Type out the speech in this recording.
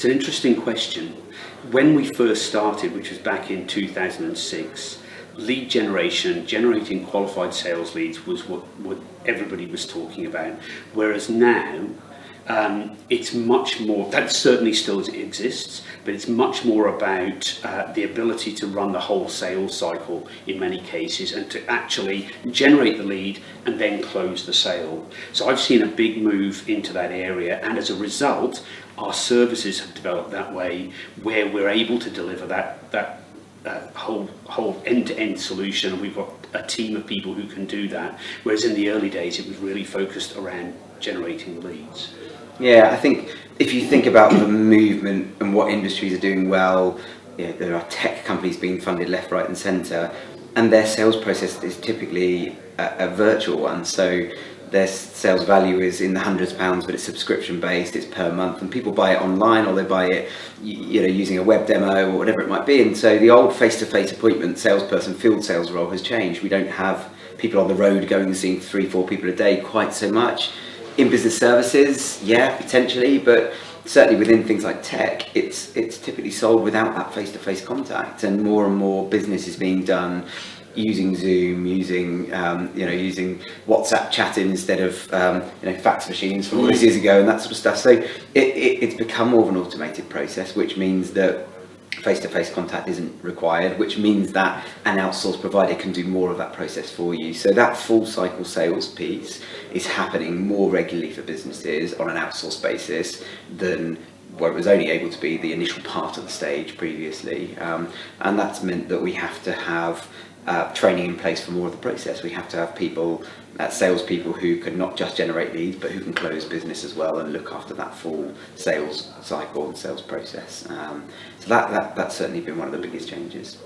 It's an interesting question. When we first started, which was back in 2006, lead generation, generating qualified sales leads was what everybody was talking about. Whereas now, it's much more, that certainly still exists, but it's much more about the ability to run the whole sales cycle in many cases and to actually generate the lead and then close the sale. So I've seen a big move into that area, and as a result, our services have developed that way, where we're able to deliver that whole end-to-end solution, and we've got a team of people who can do that, whereas in the early days it was really focused around generating leads. Yeah, I think if you think about the movement and what industries are doing well, there are tech companies being funded left, right and centre, and their sales process is typically a virtual one. So their sales value is in the hundreds of pounds, but it's subscription based, it's per month, and people buy it online or they buy it using a web demo or whatever it might be. And so the old face-to-face appointment salesperson, field sales role has changed. We don't have people on the road going and seeing 3-4 people a day quite so much. In business services, yeah, potentially, but certainly within things like tech, it's typically sold without that face-to-face contact, and more business is being done using Zoom, using WhatsApp chatting instead of fax machines from all those years ago and that sort of stuff. So it's become more of an automated process, which means that face-to-face contact isn't required, which means that an outsourced provider can do more of that process for you. So that full cycle sales piece is happening more regularly for businesses on an outsourced basis than where it was only able to be the initial part of the stage previously. And that's meant that we have to have training in place for more of the process. We have to have people, salespeople who can not just generate leads, but who can close business as well and look after that full sales cycle and sales process. So that's certainly been one of the biggest changes.